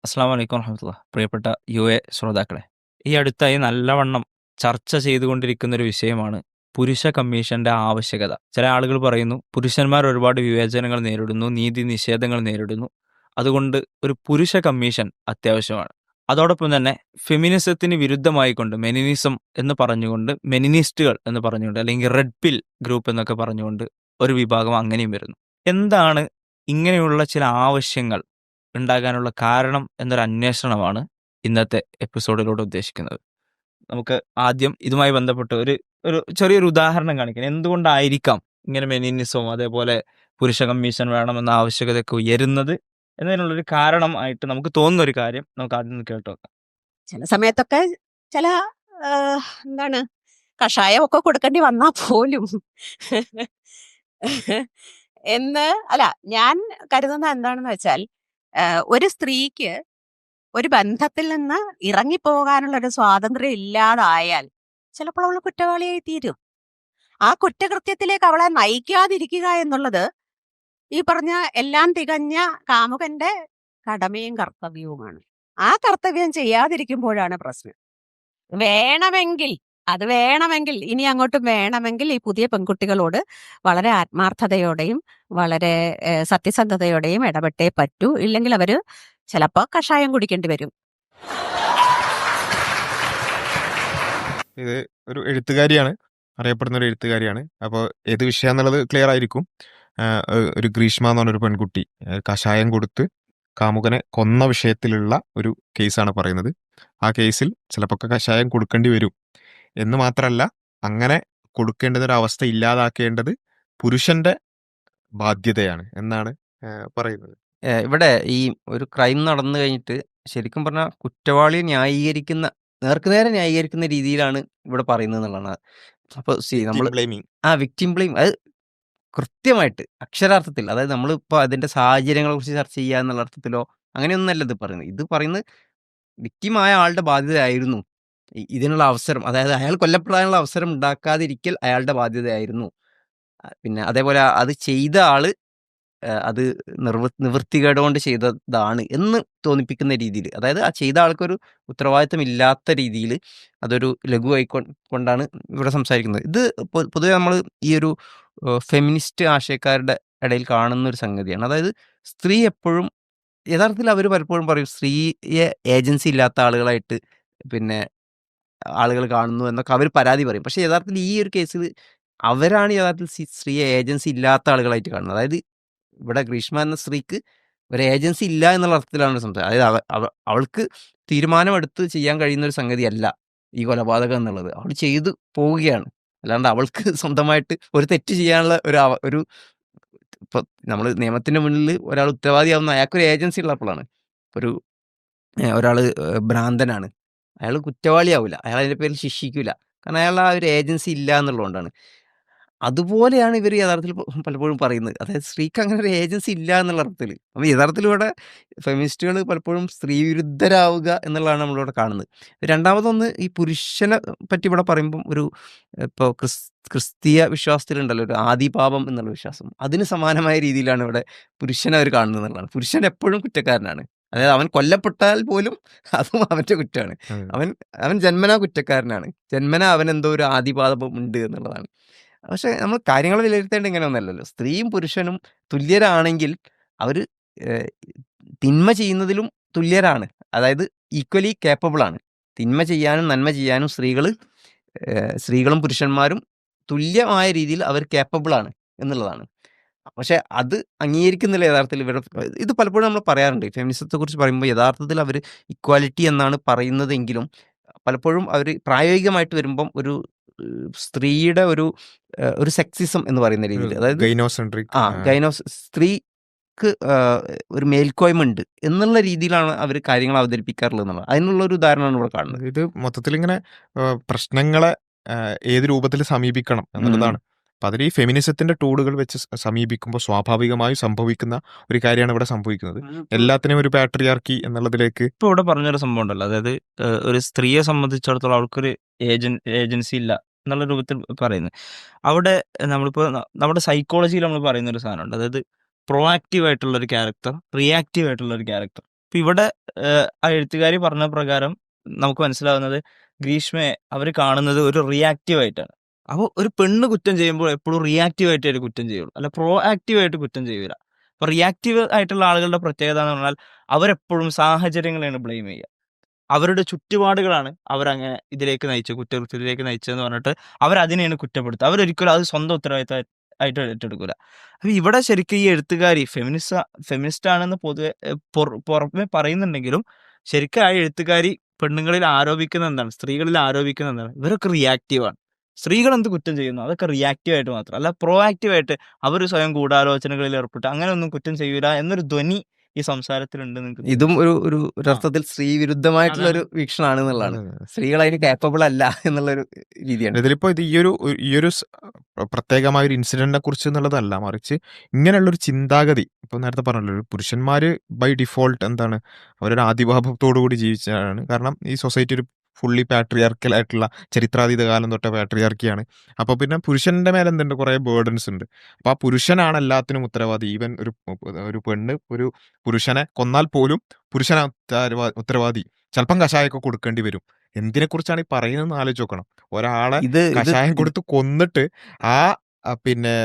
അസ്സാം വലൈക്കും വറഹമത്തുള്ള. പ്രിയപ്പെട്ട ശ്രോതാക്കളെ, ഈ അടുത്തായി നല്ലവണ്ണം ചർച്ച ചെയ്തുകൊണ്ടിരിക്കുന്ന ഒരു വിഷയമാണ് പുരുഷ കമ്മീഷന്റെ ആവശ്യകത. ചില ആളുകൾ പറയുന്നു പുരുഷന്മാർ ഒരുപാട് വിവേചനങ്ങൾ നേരിടുന്നു, നീതി നിഷേധങ്ങൾ നേരിടുന്നു, അതുകൊണ്ട് ഒരു പുരുഷ കമ്മീഷൻ അത്യാവശ്യമാണ്. അതോടൊപ്പം തന്നെ ഫെമിനിസത്തിന് വിരുദ്ധമായിക്കൊണ്ട് മെനിനിസം എന്ന് പറഞ്ഞുകൊണ്ട്, മെനിനിസ്റ്റുകൾ എന്ന് പറഞ്ഞുകൊണ്ട്, അല്ലെങ്കിൽ റെഡ് പിൽ ഗ്രൂപ്പ് എന്നൊക്കെ പറഞ്ഞുകൊണ്ട് ഒരു വിഭാഗം അങ്ങനെയും വരുന്നു. എന്താണ് ഇങ്ങനെയുള്ള ചില ആവശ്യങ്ങൾ ഉണ്ടാകാനുള്ള കാരണം എന്നൊരു അന്വേഷണമാണ് ഇന്നത്തെ എപ്പിസോഡിലൂടെ ഉദ്ദേശിക്കുന്നത്. നമുക്ക് ആദ്യം ഇതുമായി ബന്ധപ്പെട്ട് ഒരു ഒരു ചെറിയൊരു ഉദാഹരണം കാണിക്കണം. എന്തുകൊണ്ടായിരിക്കാം ഇങ്ങനെ മെനിനിസവും അതേപോലെ പുരുഷ കമ്മീഷൻ വേണമെന്ന ആവശ്യകതയൊക്കെ ഉയരുന്നത് എന്നതിനുള്ളൊരു കാരണം ആയിട്ട് നമുക്ക് തോന്നുന്ന ഒരു കാര്യം നമുക്ക് ആദ്യം ഒന്ന് കേട്ടു നോക്കാം. ചില സമയത്തൊക്കെ ചില എന്താണ് കഷായമൊക്കെ കൊടുക്കേണ്ടി വന്നാ പോലും എന്ന് അല്ല, ഞാൻ കരുതുന്നത് എന്താണെന്ന് വെച്ചാൽ ഒരു സ്ത്രീക്ക് ഒരു ബന്ധത്തിൽ നിന്ന് ഇറങ്ങിപ്പോകാനുള്ള ഒരു സ്വാതന്ത്ര്യം ഇല്ലാതായാൽ ചിലപ്പോൾ അവൾ കുറ്റവാളിയായി തീരും. ആ കുറ്റകൃത്യത്തിലേക്ക് അവളെ നയിക്കാതിരിക്കുക എന്നുള്ളത് ഈ പറഞ്ഞ എല്ലാം തികഞ്ഞ കാമുകന്റെ കടമയും കർത്തവ്യവുമാണ്. ആ കർത്തവ്യം ചെയ്യാതിരിക്കുമ്പോഴാണ് പ്രശ്നം. വേണമെങ്കിൽ ഇനി അങ്ങോട്ടും വേണമെങ്കിൽ ഈ പുതിയ പെൺകുട്ടികളോട് വളരെ ആത്മാർത്ഥതയോടെയും വളരെ സത്യസന്ധതയോടെയും ഇടപെട്ടേ പറ്റൂ. ഇല്ലെങ്കിൽ അവര് ചിലപ്പോ കഷായം കുടിക്കേണ്ടി വരും. ഇത് ഒരു എഴുത്തുകാരിയാണ്, അറിയപ്പെടുന്ന ഒരു എഴുത്തുകാരിയാണ്. അപ്പോൾ ഏത് വിഷയം എന്നുള്ളത് ക്ലിയർ ആയിരിക്കും. ഒരു ഗ്രീഷ്മ എന്ന് പറഞ്ഞൊരു പെൺകുട്ടി കഷായം കൊടുത്ത് കാമുകനെ കൊന്ന വിഷയത്തിലുള്ള ഒരു കേസാണ് പറയുന്നത്. ആ കേസിൽ ചിലപ്പോൾ കഷായം കൊടുക്കേണ്ടി വരും എന്ന് മാത്രമല്ല, അങ്ങനെ കൊടുക്കേണ്ടുന്ന ഒരു അവസ്ഥ ഇല്ലാതാക്കേണ്ടത് പുരുഷന്റെ ബാധ്യതയാണ് എന്നാണ് പറയുന്നത്. ഇവിടെ ഈ ഒരു ക്രൈം നടന്നു കഴിഞ്ഞിട്ട് ശരിക്കും പറഞ്ഞാൽ കുറ്റവാളിയെ ന്യായീകരിക്കുന്ന, നേർക്കുനേരെ ന്യായീകരിക്കുന്ന രീതിയിലാണ് ഇവിടെ പറയുന്നത് എന്നുള്ളതാണ്. അപ്പോൾ നമ്മൾ വിക്ടിം ബ്ലെയിം അത് കൃത്യമായിട്ട് അക്ഷരാർത്ഥത്തിൽ, അതായത് നമ്മളിപ്പോൾ അതിന്റെ സാഹചര്യങ്ങളെ കുറിച്ച് ചർച്ച ചെയ്യുക എന്നുള്ള അർത്ഥത്തിലോ അങ്ങനെയൊന്നല്ല ഇത് പറയുന്നത്. ഇത് പറയുന്നത് വിക്ടിമായ ആളുടെ ബാധ്യതയായിരുന്നു ഇതിനുള്ള അവസരം, അതായത് അയാൾ കൊല്ലപ്പെടാനുള്ള അവസരം ഉണ്ടാക്കാതിരിക്കൽ അയാളുടെ ബാധ്യതയായിരുന്നു. പിന്നെ അതേപോലെ അത് ചെയ്ത ആള് അത് നിവൃത്തികേട് കൊണ്ട് ചെയ്തതാണ് എന്ന് തോന്നിപ്പിക്കുന്ന രീതിയിൽ, അതായത് ആ ചെയ്ത ആൾക്കൊരു ഉത്തരവാദിത്തം ഇല്ലാത്ത രീതിയിൽ അതൊരു ലഘുവായി കൊണ്ടാണ് ഇവിടെ സംസാരിക്കുന്നത്. ഇത് പൊതുവെ നമ്മൾ ഈ ഒരു ഫെമിനിസ്റ്റ് ആശയക്കാരുടെ ഇടയിൽ കാണുന്ന ഒരു സംഗതിയാണ്. അതായത് സ്ത്രീ എപ്പോഴും യഥാർത്ഥത്തിൽ അവർ പലപ്പോഴും പറയും സ്ത്രീയെ ഏജൻസി ഇല്ലാത്ത ആളുകളായിട്ട് പിന്നെ ആളുകൾ കാണുന്നു എന്നൊക്കെ അവർ പരാതി പറയും. പക്ഷെ യഥാർത്ഥത്തിൽ ഈ ഒരു കേസിൽ അവരാണ് യഥാർത്ഥത്തിൽ സ്ത്രീയെ ഏജൻസി ഇല്ലാത്ത ആളുകളായിട്ട് കാണുന്നത്. അതായത് ഇവിടെ ഗ്രീഷ്മ എന്ന സ്ത്രീക്ക് ഒരു ഏജൻസി ഇല്ല എന്നുള്ള അർത്ഥത്തിലാണ് സംസാരം. അതായത് അവൾക്ക് തീരുമാനമെടുത്ത് ചെയ്യാൻ കഴിയുന്ന ഒരു സംഗതിയല്ല ഈ കൊലപാതകം എന്നുള്ളത്. അവൾ ചെയ്തു പോവുകയാണ്. അല്ലാണ്ട് അവൾക്ക് സ്വന്തമായിട്ട് ഒരു തെറ്റ് ചെയ്യാനുള്ള ഒരു ഇപ്പൊ നമ്മൾ നിയമത്തിന്റെ മുന്നിൽ ഒരാൾ ഉത്തരവാദിയാവുന്ന അയാൾക്കൊരു ഏജൻസി ഉള്ളപ്പോഴാണ്. ഒരു ഒരാൾ ഭ്രാന്തനാണ്, അയാൾ കുറ്റവാളിയാവില്ല, അയാൾ അതിന്റെ പേരിൽ ശിക്ഷിക്കില്ല, കാരണം അയാൾ ആ ഒരു ഏജൻസി ഇല്ല എന്നുള്ളതുകൊണ്ടാണ്. അതുപോലെയാണ് ഇവർ യഥാർത്ഥത്തിൽ പലപ്പോഴും പറയുന്നത്. അതായത് സ്ത്രീക്ക് അങ്ങനെ ഒരു ഏജൻസി ഇല്ല എന്നുള്ള അർത്ഥത്തിൽ. അപ്പോൾ യഥാർത്ഥത്തിൽ ഇവിടെ ഫെമിനിസ്റ്റുകൾ പലപ്പോഴും സ്ത്രീ വിരുദ്ധരാവുക എന്നുള്ളതാണ് നമ്മളിവിടെ കാണുന്നത്. രണ്ടാമതൊന്ന്, ഈ പുരുഷനെ പറ്റി ഇവിടെ പറയുമ്പം ഇപ്പോൾ ക്രിസ്തീയ വിശ്വാസത്തിലുണ്ടല്ലോ ഒരു ആദിപാപം എന്നുള്ള വിശ്വാസം, അതിന് സമാനമായ രീതിയിലാണ് ഇവിടെ പുരുഷനെ അവർ കാണുന്നത് എന്നുള്ളതാണ്. പുരുഷൻ എപ്പോഴും കുറ്റക്കാരനാണ്. അതായത് അവൻ കൊല്ലപ്പെട്ടാൽ പോലും അതും അവന്റെ കുറ്റമാണ്. അവൻ ജന്മനാ കുറ്റക്കാരനാണ്. ജന്മനാ അവൻ എന്തോ ഒരു ആദിപാപം ഉണ്ട് എന്നുള്ളതാണ്. പക്ഷെ നമ്മൾ കാര്യങ്ങൾ വിലയിരുത്തേണ്ട ഇങ്ങനെയൊന്നല്ലല്ലോ. സ്ത്രീയും പുരുഷനും തുല്യരാണെങ്കിൽ അവർ തിന്മ ചെയ്യുന്നതിലും തുല്യരാണ്. അതായത് ഈക്വലി കേപ്പബിൾ ആണ്. തിന്മ ചെയ്യാനും നന്മ ചെയ്യാനും സ്ത്രീകളും പുരുഷന്മാരും തുല്യമായ രീതിയിൽ അവർ കേപ്പബിൾ ആണ് എന്നുള്ളതാണ്. പക്ഷെ അത് അംഗീകരിക്കുന്നില്ല യഥാർത്ഥത്തിൽ ഇത് പലപ്പോഴും നമ്മൾ പറയാറുണ്ട്. ഫെമിനിസത്തെ കുറിച്ച് പറയുമ്പോൾ യഥാർത്ഥത്തിൽ അവർ ഇക്വാലിറ്റി എന്നാണ് പറയുന്നതെങ്കിലും പലപ്പോഴും അവർ പ്രായോഗികമായിട്ട് വരുമ്പം ഒരു സ്ത്രീയുടെ ഒരു സെക്സിസം എന്ന് പറയുന്ന രീതിയിൽ, അതായത് സ്ത്രീക്ക് ഒരു മേൽക്കോയ്മ ഉണ്ട് എന്നുള്ള രീതിയിലാണ് അവർ കാര്യങ്ങൾ അവതരിപ്പിക്കാറുള്ളത് എന്നുള്ളത്. അതിനുള്ള ഒരു ഉദാഹരണമാണ് ഇവിടെ കാണുന്നത്. ഇത് മൊത്തത്തിൽ ഇങ്ങനെ പ്രശ്നങ്ങളെ ഏത് രൂപത്തിൽ സമീപിക്കണം എന്നുള്ളതാണ്. അപ്പൊ അതിൽ ഈ ഫെമിനിസത്തിന്റെ ടൂളുകൾ വെച്ച് സമീപിക്കുമ്പോൾ സ്വാഭാവികമായും സംഭവിക്കുന്ന ഒരു കാര്യമാണ് ഇവിടെ സംഭവിക്കുന്നത്. എല്ലാത്തിനും ഒരു പാട്രിയാർക്കി എന്നുള്ളതിലേക്ക് ഇപ്പൊ ഇവിടെ പറഞ്ഞൊരു സംഭവം ഉണ്ടല്ലോ, അതായത് ഒരു സ്ത്രീയെ സംബന്ധിച്ചിടത്തോളം അവൾക്കൊരു ഏജൻസി ഇല്ല എന്നുള്ള രൂപത്തിൽ പറയുന്നത്. അവിടെ നമ്മളിപ്പോൾ നമ്മുടെ സൈക്കോളജിയിൽ നമ്മൾ പറയുന്ന ഒരു സാധനമുണ്ട്, അതായത് പ്രൊആക്റ്റീവ് ആയിട്ടുള്ള ഒരു ക്യാരക്ടർ, റിയാക്റ്റീവ് ആയിട്ടുള്ള ഒരു ക്യാരക്ടർ. ഇപ്പൊ ഇവിടെ ആ എഴുത്തുകാരി പറഞ്ഞ പ്രകാരം നമുക്ക് മനസ്സിലാവുന്നത് ഗ്രീഷ്മയെ അവർ കാണുന്നത് ഒരു റിയാക്റ്റീവ് ആയിട്ടാണ്. അപ്പോൾ ഒരു പെണ്ണ് കുറ്റം ചെയ്യുമ്പോൾ എപ്പോഴും റിയാക്റ്റീവ് ആയിട്ട് ഒരു കുറ്റം ചെയ്യുള്ളൂ, അല്ല പ്രോ ആക്റ്റീവ് ആയിട്ട് കുറ്റം ചെയ്യൂല. അപ്പോൾ റിയാക്റ്റീവ് ആയിട്ടുള്ള ആളുകളുടെ പ്രത്യേകത എന്ന് പറഞ്ഞാൽ അവരെപ്പോഴും സാഹചര്യങ്ങളെയാണ് ബ്ലെയിം ചെയ്യുക. അവരുടെ ചുറ്റുപാടുകളാണ് അവരങ്ങനെ ഇതിലേക്ക് നയിച്ചത്, കുറ്റകൃത്യത്തിലേക്ക് നയിച്ചതെന്ന് പറഞ്ഞിട്ട് അവരതിനെയാണ് കുറ്റപ്പെടുത്തുക. അവരൊരിക്കലും അത് സ്വന്തം ഉത്തരവാദിത്തം ആയിട്ട് ഏറ്റെടുക്കൂല. അപ്പൊ ഇവിടെ ശരിക്കും ഈ എഴുത്തുകാരി ഫെമിനിസ്റ്റ് ആണെന്ന് പൊതുവെ പുറമെ പറയുന്നുണ്ടെങ്കിലും ശരിക്കും ആ എഴുത്തുകാരി പെണ്ണുങ്ങളിൽ ആരോപിക്കുന്ന എന്താണ്, സ്ത്രീകളിൽ ആരോപിക്കുന്ന എന്താണ്, ഇവരൊക്കെ റിയാക്റ്റീവാണ്. സ്ത്രീകൾ എന്ത് കുറ്റം ചെയ്യുന്നു അതൊക്കെ റിയാക്റ്റീവ് ആയിട്ട് മാത്രം, അല്ല പ്രോ ആക്റ്റീവായിട്ട് അവർ സ്വയം ഗൂഢാലോചനകളിൽ ഏർപ്പെട്ട് അങ്ങനെ ഒന്നും കുറ്റം ചെയ്യൂല എന്നൊരു ധ്വനി ഈ സംസാരത്തിലുണ്ട്. ഇതും ഒരർത്ഥത്തിൽ സ്ത്രീ വിരുദ്ധമായിട്ടുള്ള ഒരു വീക്ഷണമാണ് എന്നുള്ളതാണ്. സ്ത്രീകൾ അതിന് കാപ്പബിൾ അല്ല എന്നുള്ളൊരു രീതിയാണ്. ഇതിലിപ്പോ ഇത് ഈ ഒരു പ്രത്യേകമായ ഒരു ഇൻസിഡന്റിനെ കുറിച്ച് എന്നുള്ളതല്ല, മറിച്ച് ഇങ്ങനെയുള്ളൊരു ചിന്താഗതി ഇപ്പൊ നേരത്തെ പറഞ്ഞല്ലോ, ഒരു പുരുഷന്മാര് ബൈ ഡിഫോൾട്ട് എന്താണ്, അവരൊരു ആദിഭാവത്തോടു കൂടി ജീവിച്ചതാണ്. കാരണം ഈ സൊസൈറ്റി ഒരു ഫുള്ളി പാട്രിയാർക്കൽ ആയിട്ടുള്ള ചരിത്രാതീത കാലം തൊട്ട പാട്രിയാർക്കിയാണ്. അപ്പോൾ പിന്നെ പുരുഷന്റെ മേലെ എന്തുണ്ട്, കുറേ ബേർഡൻസ് ഉണ്ട്. അപ്പോൾ ആ പുരുഷനാണ് എല്ലാത്തിനും ഉത്തരവാദി. ഈവൻ ഒരു പെണ്ണ് ഒരു പുരുഷനെ കൊന്നാൽ പോലും പുരുഷനാ ഉത്തരവാദി. ചിലപ്പം കഷായമൊക്കെ കൊടുക്കേണ്ടി വരും. എന്തിനെ കുറിച്ചാണ് ഈ പറയുന്നതെന്ന് ആലോചിച്ച് നോക്കണം. ഒരാളെ കഷായം കൊടുത്ത് കൊന്നിട്ട് പിന്നെ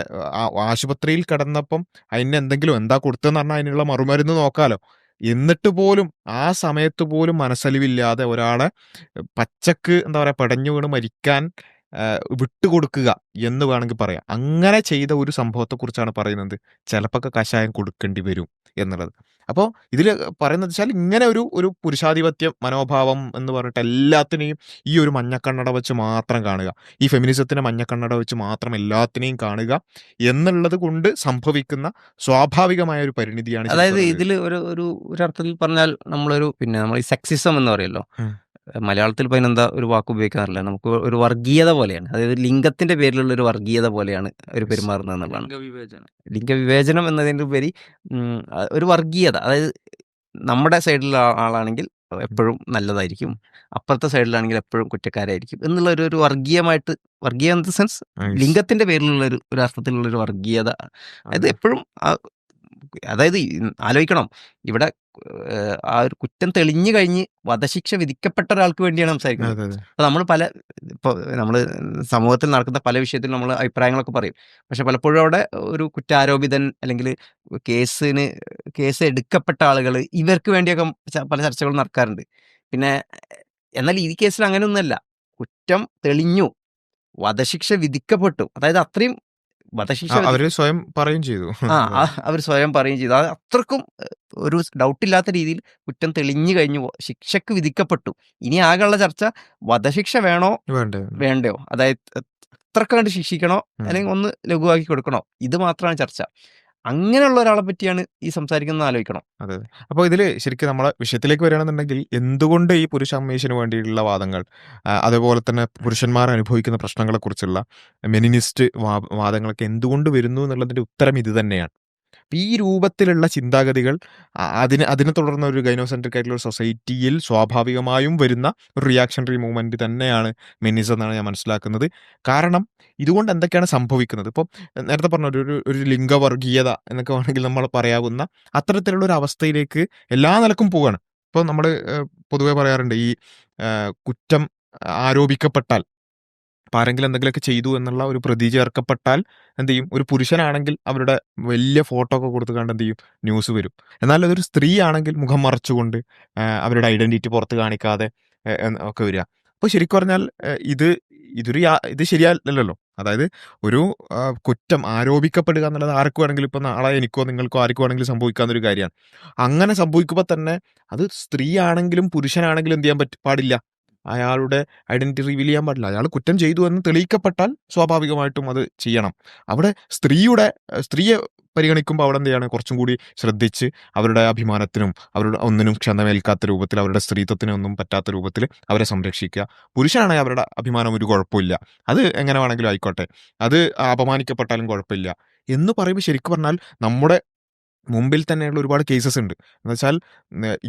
ആശുപത്രിയിൽ കിടന്നപ്പം അതിന് എന്തെങ്കിലും എന്താ കൊടുത്തതെന്ന് പറഞ്ഞാൽ അതിനുള്ള മറുമരുന്ന് നോക്കാലോ. എന്നിട്ട് പോലും ആ സമയത്ത് പോലും മനസ്സലിവില്ലാതെ ഒരാളെ പച്ചക്ക് എന്താ പറയാ പടഞ്ഞു വീണ് മരിക്കാൻ വിട്ടുകൊടുക്കുക എന്ന് വേണമെങ്കിൽ പറയാം. അങ്ങനെ ചെയ്ത ഒരു സംഭവത്തെക്കുറിച്ചാണ് പറയുന്നത് ചിലപ്പോൾ കഷായം കൊടുക്കേണ്ടി വരും എന്നുള്ളത്. അപ്പോൾ ഇതിൽ പറയുന്നത് വെച്ചാൽ ഇങ്ങനെ ഒരു പുരുഷാധിപത്യ മനോഭാവം എന്ന് പറഞ്ഞിട്ട് എല്ലാത്തിനെയും ഈ ഒരു മഞ്ഞക്കണ്ണട വെച്ച് മാത്രം കാണുക, ഈ ഫെമിനിസത്തിൻ്റെ മഞ്ഞക്കണ്ണട വെച്ച് മാത്രം എല്ലാത്തിനെയും കാണുക എന്നുള്ളത് കൊണ്ട് സംഭവിക്കുന്ന സ്വാഭാവികമായ ഒരു പരിണിതിയാണ്. അതായത് ഇതിൽ ഒരർത്ഥത്തിൽ പറഞ്ഞാൽ നമ്മൾ ഈ സെക്സിസം എന്ന് പറയല്ലോ, മലയാളത്തിൽ ഇപ്പം അതിനെന്താ ഒരു വാക്ക് ഉപയോഗിക്കാറില്ല, നമുക്ക് ഒരു വർഗീയത പോലെയാണ്. അതായത് ലിംഗത്തിന്റെ പേരിലുള്ള ഒരു വർഗീയത പോലെയാണ് അവർ പെരുമാറുന്നത് എന്നുള്ളതാണ്. ലിംഗവിവേചനം എന്നതിൻ്റെ ഉപരി ഒരു വർഗീയത, അതായത് നമ്മുടെ സൈഡിലുള്ള ആളാണെങ്കിൽ എപ്പോഴും നല്ലതായിരിക്കും, അപ്പുറത്തെ സൈഡിലാണെങ്കിൽ എപ്പോഴും കുറ്റക്കാരായിരിക്കും എന്നുള്ള ഒരു വർഗീയമായിട്ട്, വർഗീയ ഇൻ ദ സെൻസ് ലിംഗത്തിന്റെ പേരിലുള്ള ഒരു അർത്ഥത്തിലുള്ള ഒരു വർഗീയത. അതായത് എപ്പോഴും അതായത് ആലോചിക്കണം, ഇവിടെ ആ ഒരു കുറ്റം തെളിഞ്ഞു കഴിഞ്ഞ് വധശിക്ഷ വിധിക്കപ്പെട്ട ഒരാൾക്ക് വേണ്ടിയാണ് സംസാരിക്കുന്നത്. അപ്പൊ നമ്മൾ സമൂഹത്തിൽ നടക്കുന്ന പല വിഷയത്തിലും നമ്മൾ അഭിപ്രായങ്ങളൊക്കെ പറയും. പക്ഷെ പലപ്പോഴും അവിടെ ഒരു കുറ്റാരോപിതൻ അല്ലെങ്കിൽ കേസ് എടുക്കപ്പെട്ട ആളുകൾ, ഇവർക്ക് വേണ്ടിയൊക്കെ പല ചർച്ചകളും നടക്കാറുണ്ട്. പിന്നെ എന്നാൽ ഈ കേസിൽ അങ്ങനെയൊന്നുമല്ല. കുറ്റം തെളിഞ്ഞു, വധശിക്ഷ വിധിക്കപ്പെട്ടു, അതായത് അത്രയും വധശിക്ഷ അവര് സ്വയം പറയുകയും ചെയ്തു. അവർ സ്വയം പറയുകയും ചെയ്തു. അത് അത്രക്കും ഒരു ഡൗട്ടില്ലാത്ത രീതിയിൽ കുറ്റം തെളിഞ്ഞു കഴിഞ്ഞു, ശിക്ഷക്ക് വിധിക്കപ്പെട്ടു. ഇനി ആകെയുള്ള ചർച്ച വധശിക്ഷ വേണോ വേണ്ടയോ, അതായത് അത്രക്ക് കണ്ട് ശിക്ഷിക്കണോ അല്ലെങ്കിൽ ഒന്ന് ലഘുവാക്കി കൊടുക്കണോ, ഇത് മാത്രമാണ് ചർച്ച. അങ്ങനെയുള്ള ഒരാളെ പറ്റിയാണ് ഈ സംസാരിക്കുന്നത് ആലോചിക്കണം. അതെ. അപ്പോൾ ഇതിൽ ശരിക്കും നമ്മളെ വിഷയത്തിലേക്ക് വരികയാണെന്നുണ്ടെങ്കിൽ എന്തുകൊണ്ട് ഈ പുരുഷ അമ്മേഷന് വേണ്ടിയിട്ടുള്ള വാദങ്ങൾ, അതുപോലെ തന്നെ പുരുഷന്മാർ അനുഭവിക്കുന്ന പ്രശ്നങ്ങളെക്കുറിച്ചുള്ള മെനിനിസ്റ്റ് വാദങ്ങളൊക്കെ എന്തുകൊണ്ട് വരുന്നു എന്നുള്ളതിൻ്റെ ഉത്തരം ഇത് തന്നെയാണ്. ഈ രൂപത്തിലുള്ള ചിന്താഗതികൾ അതിനെ തുടർന്ന ഒരു ഗൈനോസെൻട്രിക് ആയിട്ടുള്ള ഒരു സൊസൈറ്റിയിൽ സ്വാഭാവികമായും വരുന്ന ഒരു റിയാക്ഷണറി മൂവ്മെന്റ് തന്നെയാണ് മെനിനിസം എന്നാണ് ഞാൻ മനസ്സിലാക്കുന്നത്. കാരണം ഇതുകൊണ്ട് എന്തൊക്കെയാണ് സംഭവിക്കുന്നത്, ഇപ്പോൾ നേരത്തെ പറഞ്ഞ ഒരു ലിംഗവർഗീയത എന്നൊക്കെ വേണമെങ്കിൽ നമ്മൾ പറയാവുന്ന അത്തരത്തിലുള്ള ഒരു അവസ്ഥയിലേക്ക് എല്ലാ നിലക്കും പോവുകയാണ്. ഇപ്പോൾ നമ്മൾ പൊതുവെ പറയാറുണ്ട്, ഈ കുറ്റം ആരോപിക്കപ്പെട്ടാൽ, ആരെങ്കിലും എന്തെങ്കിലുമൊക്കെ ചെയ്തു എന്നുള്ള ഒരു പ്രതി ചേർക്കപ്പെട്ടാൽ എന്ത് ചെയ്യും, ഒരു പുരുഷനാണെങ്കിൽ അവരുടെ വലിയ ഫോട്ടോ ഒക്കെ കൊടുത്ത് കണ്ട് എന്ത് ചെയ്യും, ന്യൂസ് വരും. എന്നാൽ അതൊരു സ്ത്രീ ആണെങ്കിൽ മുഖം മറച്ചുകൊണ്ട് അവരുടെ ഐഡന്റിറ്റി പുറത്ത് കാണിക്കാതെ ഒക്കെ വരിക. അപ്പോൾ ശരിക്കും പറഞ്ഞാൽ ഇത് ശരിയല്ലല്ലോ. അതായത് ഒരു കുറ്റം ആരോപിക്കപ്പെടുക എന്നുള്ളത് ആർക്കും വേണമെങ്കിലും, ഇപ്പം നാളെ എനിക്കോ നിങ്ങൾക്കോ ആർക്കും വേണമെങ്കിലും സംഭവിക്കാവുന്നൊരു കാര്യമാണ്. അങ്ങനെ സംഭവിക്കുമ്പോൾ തന്നെ അത് സ്ത്രീ ആണെങ്കിലും പുരുഷനാണെങ്കിലും എന്ത് ചെയ്യാൻ പാടില്ല, അയാളുടെ ഐഡന്റിറ്റി റിവീൽ ചെയ്യാൻ പാടില്ല. അയാൾ കുറ്റം ചെയ്തു എന്ന് തെളിയിക്കപ്പെട്ടാൽ സ്വാഭാവികമായിട്ടും അത് ചെയ്യണം. അവിടെ സ്ത്രീയെ പരിഗണിക്കുമ്പോൾ അവിടെ എന്ത് ചെയ്യാണ്, കുറച്ചും കൂടി ശ്രദ്ധിച്ച് അവരുടെ അഭിമാനത്തിനും അവരുടെ ഒന്നിനും ക്ഷതമേൽക്കാത്ത രൂപത്തിൽ, അവരുടെ സ്ത്രീത്വത്തിനും ഒന്നും പറ്റാത്ത രൂപത്തിൽ അവരെ സംരക്ഷിക്കുക. പുരുഷനാണെങ്കിൽ അവരുടെ അഭിമാനം ഒരു കുഴപ്പമില്ല, അത് എങ്ങനെ വേണമെങ്കിലും ആയിക്കോട്ടെ, അത് അപമാനിക്കപ്പെട്ടാലും കുഴപ്പമില്ല എന്ന് പറയുമ്പോൾ ശരിക്കും പറഞ്ഞാൽ നമ്മുടെ മുമ്പിൽ തന്നെയുള്ള ഒരുപാട് കേസസ് ഉണ്ട്. എന്നുവെച്ചാൽ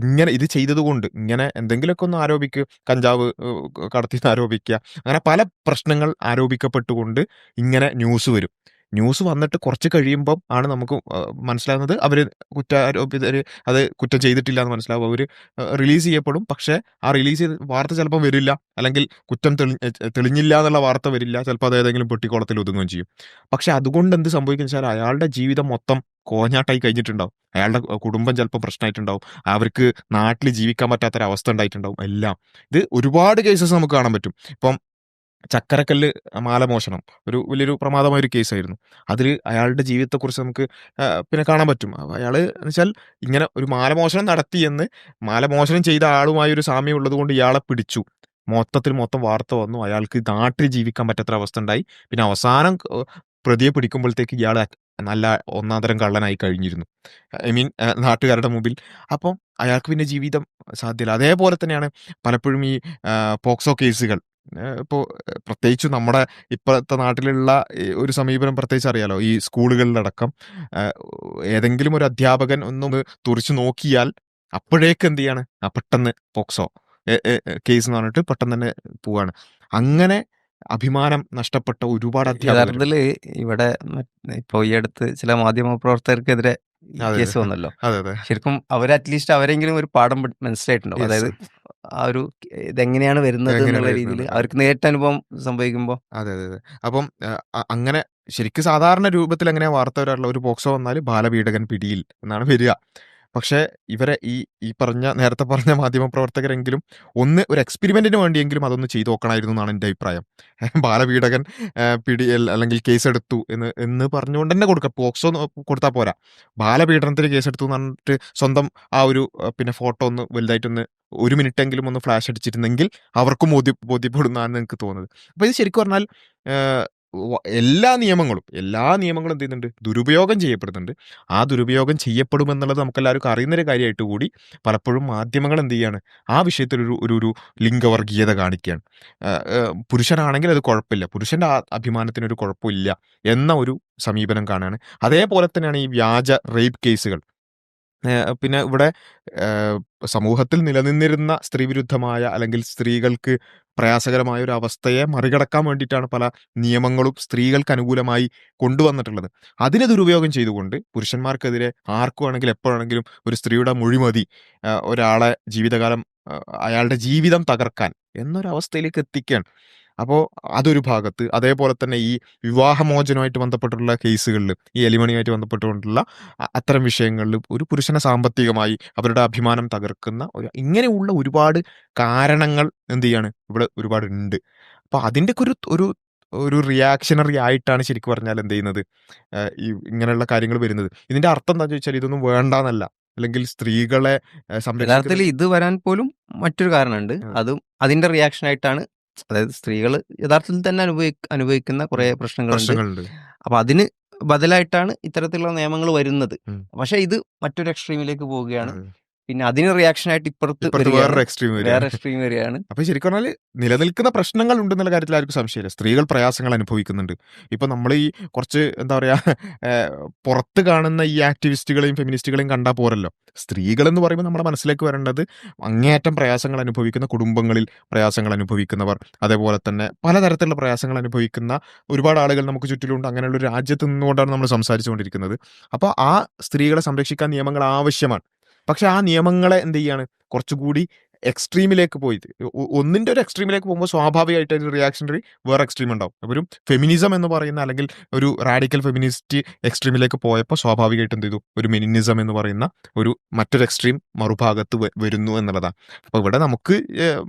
ഇങ്ങനെ ഇത് ചെയ്തതുകൊണ്ട് ഇങ്ങനെ എന്തെങ്കിലുമൊക്കെ ഒന്ന് ആരോപിക്കുക, കഞ്ചാവ് കടത്തിന്ന് ആരോപിക്കുക, അങ്ങനെ പല പ്രശ്നങ്ങൾ ആരോപിക്കപ്പെട്ടുകൊണ്ട് ഇങ്ങനെ ന്യൂസ് വരും. ന്യൂസ് വന്നിട്ട് കുറച്ച് കഴിയുമ്പം ആണ് നമുക്ക് മനസ്സിലാകുന്നത് അവർ കുറ്റാരോപിതർ അത് കുറ്റം ചെയ്തിട്ടില്ല എന്ന് മനസ്സിലാവും. അവർ റിലീസ് ചെയ്യപ്പെടും. പക്ഷേ ആ റിലീസ് ചെയ്ത് വാർത്ത ചിലപ്പോൾ വരില്ല, അല്ലെങ്കിൽ കുറ്റം തെളിഞ്ഞില്ല എന്നുള്ള വാർത്ത വരില്ല. ചിലപ്പോൾ അത് ഏതെങ്കിലും പെട്ടിക്കോളത്തിൽ ഒതുങ്ങുകയും ചെയ്യും. പക്ഷെ അതുകൊണ്ട് എന്ത് സംഭവിക്കുന്ന വെച്ചാൽ അയാളുടെ ജീവിതം മൊത്തം കോഞ്ഞാട്ടായി കഴിഞ്ഞിട്ടുണ്ടാവും. അയാളുടെ കുടുംബം ചിലപ്പോൾ പ്രശ്നമായിട്ടുണ്ടാവും. അവർക്ക് നാട്ടിൽ ജീവിക്കാൻ പറ്റാത്തൊരവസ്ഥ ഉണ്ടായിട്ടുണ്ടാവും. എല്ലാം ഇത് ഒരുപാട് കേസസ് നമുക്ക് കാണാൻ പറ്റും. ഇപ്പം ചക്കരക്കല്ല് മാലമോഷണം ഒരു വലിയൊരു പ്രമാദമായൊരു കേസായിരുന്നു. അതിൽ അയാളുടെ ജീവിതത്തെക്കുറിച്ച് നമുക്ക് പിന്നെ കാണാൻ പറ്റും. അയാൾ എന്ന് വെച്ചാൽ ഇങ്ങനെ ഒരു മാലമോഷണം നടത്തിയെന്ന്, മാലമോഷണം ചെയ്ത ആളുമായി ഒരു സാമ്യം ഉള്ളത് കൊണ്ട് ഇയാളെ പിടിച്ചു. മൊത്തം വാർത്ത വന്നു. അയാൾക്ക് നാട്ടിൽ ജീവിക്കാൻ പറ്റാത്തൊരവസ്ഥ ഉണ്ടായി. പിന്നെ അവസാനം പ്രതിയെ പിടിക്കുമ്പോഴത്തേക്ക് ഇയാൾ നല്ല ഒന്നാന്തരം കള്ളനായി കഴിഞ്ഞിരുന്നു. ഐ മീൻ നാട്ടുകാരുടെ മുമ്പിൽ. അപ്പം അയാൾക്ക് പിന്നെ ജീവിതം സാധ്യമല്ല. അതേപോലെ തന്നെയാണ് പലപ്പോഴും ഈ പോക്സോ കേസുകൾ. ഇപ്പോൾ പ്രത്യേകിച്ച് നമ്മുടെ ഇപ്പോഴത്തെ നാട്ടിലുള്ള ഒരു സമീപനം പ്രത്യേകിച്ച് അറിയാലോ. ഈ സ്കൂളുകളിലടക്കം ഏതെങ്കിലും ഒരു അധ്യാപകൻ ഒന്ന് തുറിച്ചു നോക്കിയാൽ അപ്പോഴേക്ക് എന്ത് ചെയ്യാണ്, പെട്ടെന്ന് പോക്സോ കേസ് എന്ന് പറഞ്ഞിട്ട് പെട്ടെന്ന് തന്നെ പോവാണ്. അങ്ങനെ അഭിമാനം നഷ്ടപ്പെട്ട ഒരുപാട് അധ്യാപകർ. യഥാർത്ഥത്തില് ഇവിടെ ഇപ്പൊ ഈ അടുത്ത് ചില മാധ്യമ പ്രവർത്തകർക്കെതിരെ അതെ കേസ് വന്നല്ലോ. അതെ ശരിക്കും അറ്റ്ലീസ്റ്റ് അവരെങ്കിലും ഒരു പാഠം മനസ്സിലായിട്ടുണ്ടാവും. Yes. അതായത് ആ ഒരു ഇതെങ്ങനെയാണ് വരുന്നത് എങ്ങനെയാണ് എന്നുള്ള വരുന്നത്? രീതിയിൽ അവർക്ക് നേരിട്ട് അനുഭവം സംഭവിക്കുമ്പോൾ അതെ. അപ്പം അങ്ങനെ ശരിക്കും സാധാരണ രൂപത്തിൽ എങ്ങനെയാ വാർത്ത വരാറുള്ള ഒരു പോക്സോ വന്നാൽ ബാലപീഡകൻ പിടിയിൽ എന്നാണ് വരിക. പക്ഷേ ഇവരെ ഈ നേരത്തെ പറഞ്ഞ മാധ്യമപ്രവർത്തകരെങ്കിലും ഒന്ന് ഒരു എക്സ്പെരിമെന്റിന് വേണ്ടിയെങ്കിലും അതൊന്ന് ചെയ്തു നോക്കണമായിരുന്നു എന്നാണ് എൻ്റെ അഭിപ്രായം. ബാലപീഡകൻ അല്ലെങ്കിൽ കേസെടുത്തു എന്ന് പറഞ്ഞുകൊണ്ട് തന്നെ കൊടുക്കുക. പോക്സോ കൊടുത്താൽ പോരാ, ബാലപീഡനത്തിന് കേസെടുത്തു എന്ന് പറഞ്ഞിട്ട് സ്വന്തം ആ ഒരു പിന്നെ ഫോട്ടോ ഒന്ന് വലുതായിട്ടൊന്ന് 1 മിനിറ്റെങ്കിലും ഒന്ന് ഫ്ലാഷ് അടിച്ചിരുന്നെങ്കിൽ അവർക്കും ബോധ്യപ്പെടുന്നതാണ് എനിക്ക് തോന്നുന്നത്. അപ്പോൾ ഇത് ശരിക്കും പറഞ്ഞാൽ എല്ലാ നിയമങ്ങളും എന്ത് ചെയ്യുന്നുണ്ട്, ദുരുപയോഗം ചെയ്യപ്പെടുന്നുണ്ട്. ആ ദുരുപയോഗം ചെയ്യപ്പെടുമെന്നുള്ളത് നമുക്കെല്ലാവർക്കും അറിയുന്നൊരു കാര്യമായിട്ട് കൂടി പലപ്പോഴും മാധ്യമങ്ങൾ എന്ത് ചെയ്യാണ്, ആ വിഷയത്തിൽ ഒരു ലിംഗവർഗീയത കാണിക്കുകയാണ്. പുരുഷനാണെങ്കിൽ അത് കുഴപ്പമില്ല, പുരുഷൻ്റെ അഭിമാനത്തിനൊരു കുഴപ്പമില്ല എന്ന ഒരു സമീപനം കാണുകയാണ്. അതേപോലെ തന്നെയാണ് ഈ വ്യാജ റേപ്പ് കേസുകൾ. പിന്നെ ഇവിടെ സമൂഹത്തിൽ നിലനിന്നിരുന്ന സ്ത്രീവിരുദ്ധമായ അല്ലെങ്കിൽ സ്ത്രീകൾക്ക് പ്രയാസകരമായ ഒരു അവസ്ഥയെ മറികടക്കാൻ വേണ്ടിയിട്ടാണ് പല നിയമങ്ങളും സ്ത്രീകൾക്ക് അനുകൂലമായി കൊണ്ടുവന്നിട്ടുള്ളത്. അതിനെ ദുരുപയോഗം ചെയ്തുകൊണ്ട് പുരുഷന്മാർക്കെതിരെ ആർക്കും ആണെങ്കിലും എപ്പോഴാണെങ്കിലും ഒരു സ്ത്രീയുടെ മൊഴി മതി ഒരാളെ ജീവിതകാലം അയാളുടെ ജീവിതം തകർക്കാൻ എന്നൊരവസ്ഥയിലേക്ക് എത്തിക്കുകയാണ്. അപ്പോൾ അതൊരു ഭാഗത്ത്. അതേപോലെ തന്നെ ഈ വിവാഹമോചനവുമായിട്ട് ബന്ധപ്പെട്ടുള്ള കേസുകളിൽ, ഈ എലിമണിയുമായിട്ട് ബന്ധപ്പെട്ടുകൊണ്ടുള്ള അത്തരം വിഷയങ്ങളിൽ ഒരു പുരുഷനെ സാമ്പത്തികമായി അവരുടെ അഭിമാനം തകർക്കുന്ന ഇങ്ങനെയുള്ള ഒരുപാട് കാരണങ്ങൾ എന്ത് ചെയ്യാണ് ഇവിടെ ഒരുപാട് ഉണ്ട്. അപ്പോൾ അതിൻ്റെയൊക്കെ ഒരു റിയാക്ഷണറി ആയിട്ടാണ് ശരിക്കും പറഞ്ഞാൽ എന്ത് ചെയ്യുന്നത്, ഈ ഇങ്ങനെയുള്ള കാര്യങ്ങൾ വരുന്നത്. ഇതിന്റെ അർത്ഥം എന്താണെന്ന് ചോദിച്ചാൽ ഇതൊന്നും വേണ്ടാന്നല്ല, അല്ലെങ്കിൽ സ്ത്രീകളെ യഥാർത്ഥത്തിൽ ഇത് വരാൻ പോലും മറ്റൊരു കാരണമുണ്ട്. അതും അതിന്റെ റിയാക്ഷൻ ആയിട്ടാണ്. അതായത് സ്ത്രീകൾ യഥാർത്ഥത്തിൽ തന്നെ അനുഭവിക്കുന്ന കുറെ പ്രശ്നങ്ങളുണ്ട്. അപ്പൊ അതിന് ബദലായിട്ടാണ് ഇത്തരത്തിലുള്ള നിയമങ്ങൾ വരുന്നത്. പക്ഷെ ഇത് മറ്റൊരു എക്സ്ട്രീമിലേക്ക് പോവുകയാണ്. പിന്നെ അതിന് റിയാക്ഷൻ ആയിട്ട് ഇപ്പുറത്ത് വേറെ എക്സ്ട്രീം വരികയാണ്. അപ്പൊ ശരിക്കും പറഞ്ഞാൽ നിലനിൽക്കുന്ന പ്രശ്നങ്ങൾ ഉണ്ടെന്നുള്ള കാര്യത്തിൽ ആർക്കും സംശയമില്ല. സ്ത്രീകൾ പ്രയാസങ്ങൾ അനുഭവിക്കുന്നുണ്ട്. ഇപ്പൊ നമ്മൾ ഈ കുറച്ച് എന്താ പറയാ പുറത്ത് കാണുന്ന ഈ ആക്ടിവിസ്റ്റുകളെയും ഫെമിനിസ്റ്റുകളെയും കണ്ടാൽ പോരല്ലോ. സ്ത്രീകൾ എന്ന് പറയുമ്പോൾ നമ്മുടെ മനസ്സിലേക്ക് വരേണ്ടത് അങ്ങേയറ്റം പ്രയാസങ്ങൾ അനുഭവിക്കുന്ന, കുടുംബങ്ങളിൽ പ്രയാസങ്ങൾ അനുഭവിക്കുന്നവർ, അതേപോലെ തന്നെ പലതരത്തിലുള്ള പ്രയാസങ്ങൾ അനുഭവിക്കുന്ന ഒരുപാട് ആളുകൾ നമുക്ക് ചുറ്റിലുണ്ട്. അങ്ങനെയുള്ള ഒരു രാജ്യത്ത് നിന്നുകൊണ്ടാണ് നമ്മൾ സംസാരിച്ചുകൊണ്ടിരിക്കുന്നത്. അപ്പോൾ ആ സ്ത്രീകളെ സംരക്ഷിക്കാൻ നിയമങ്ങൾ ആവശ്യമാണ്. പക്ഷെ ആ നിയമങ്ങളെ എന്ത് ചെയ്യാണ്, കുറച്ചുകൂടി എക്സ്ട്രീമിലേക്ക് പോയി ഒന്നിൻ്റെ ഒരു എക്സ്ട്രീമിലേക്ക് പോകുമ്പോൾ സ്വാഭാവികമായിട്ട് ഒരു റിയാക്ഷണറി വേറെ എക്സ്ട്രീം ഉണ്ടാവും. അപ്പോൾ ഒരു ഫെമിനിസം എന്ന് പറയുന്ന അല്ലെങ്കിൽ ഒരു റാഡിക്കൽ ഫെമിനിസ്റ്റ് എക്സ്ട്രീമിലേക്ക് പോയപ്പോൾ സ്വാഭാവികമായിട്ട് എന്ത് ചെയ്തു, ഒരു മെനിനിസം എന്ന് പറയുന്ന മറ്റൊരു എക്സ്ട്രീം മറുഭാഗത്ത് വരുന്നു എന്നുള്ളതാണ്. അപ്പോൾ ഇവിടെ നമുക്ക്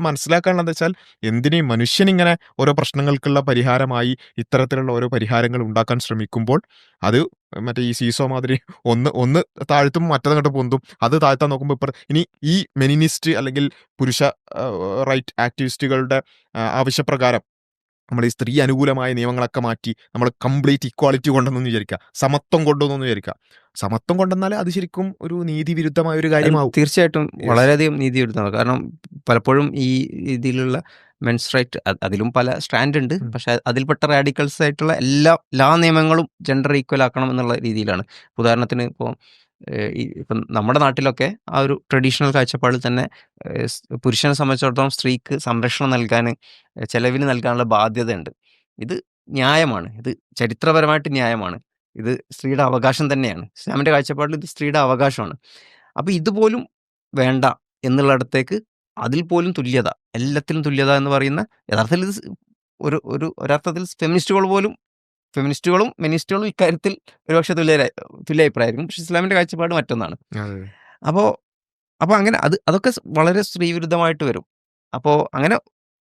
മനസ്സിലാക്കാനുള്ളത് വെച്ചാൽ എന്തിനേയും മനുഷ്യനിങ്ങനെ ഓരോ പ്രശ്നങ്ങൾക്കുള്ള പരിഹാരമായി ഇത്തരത്തിലുള്ള ഓരോ പരിഹാരങ്ങൾ ഉണ്ടാക്കാൻ ശ്രമിക്കുമ്പോൾ അത് മറ്റേ ഈ സീസോ മാതിരി ഒന്ന് താഴ്ത്തും മറ്റതങ്ങോട്ട് പൊന്തും. അത് താഴ്ത്താൻ നോക്കുമ്പോൾ ഇനി ഈ മെനിനിസ്റ്റ് അല്ലെങ്കിൽ പുരുഷ റൈറ്റ് ആക്ടിവിസ്റ്റുകളുടെ ആവശ്യപ്രകാരം നമ്മൾ ഈ സ്ത്രീ അനുകൂലമായ നിയമങ്ങളൊക്കെ മാറ്റി നമ്മൾ കംപ്ലീറ്റ് ഇക്വാളിറ്റി കൊണ്ടുവന്നു വിചാരിക്കുക, സമത്വം കൊണ്ടുവന്നു വിചാരിക്കുക. സമത്വം കൊണ്ടുവന്നാൽ അത് ശരിക്കും ഒരു നീതിവിരുദ്ധമായ ഒരു കാര്യമാവും. തീർച്ചയായിട്ടും വളരെയധികം നീതിവിരുദ്ധമാണ്. കാരണം പലപ്പോഴും ഈ ഇതിലുള്ള മെൻസ് റൈറ്റ് അതിലും പല സ്റ്റാൻഡ് ഉണ്ട്. പക്ഷെ അതിൽപ്പെട്ട റാഡിക്കൽസ് ആയിട്ടുള്ള എല്ലാ നിയമങ്ങളും ജെൻഡർ ഈക്വൽ ആക്കണം എന്നുള്ള രീതിയിലാണ്. ഉദാഹരണത്തിന് ഇപ്പം നമ്മുടെ നാട്ടിലൊക്കെ ആ ഒരു ട്രഡീഷണൽ കാഴ്ചപ്പാടിൽ തന്നെ പുരുഷനെ സംബന്ധിച്ചിടത്തോളം സ്ത്രീക്ക് സംരക്ഷണം നൽകാൻ, ചെലവിന് നൽകാനുള്ള ബാധ്യതയുണ്ട്. ഇത് ന്യായമാണ്, ഇത് ചരിത്രപരമായിട്ട് ന്യായമാണ്, ഇത് സ്ത്രീയുടെ അവകാശം തന്നെയാണ്, ഇസ്ലാമിൻ്റെ കാഴ്ചപ്പാടിൽ ഇത് സ്ത്രീയുടെ അവകാശമാണ്. അപ്പോൾ ഇതുപോലും വേണ്ട എന്നുള്ളിടത്തേക്ക് അതിൽ പോലും തുല്യത, എല്ലാത്തിലും തുല്യത എന്ന് പറയുന്ന യഥാർത്ഥത്തിൽ ഇത് ഒരർത്ഥത്തിൽ ഫെമിനിസ്റ്റുകളും മെനിസ്റ്റുകളും ഇക്കാര്യത്തിൽ ഒരുപക്ഷെ തുല്യ അഭിപ്രായമായിരിക്കും. പക്ഷെ ഇസ്ലാമിൻ്റെ കാഴ്ചപ്പാട് മറ്റൊന്നാണ്. അപ്പോൾ അങ്ങനെ അതൊക്കെ വളരെ സ്ത്രീവിരുദ്ധമായിട്ട് വരും. അപ്പോൾ അങ്ങനെ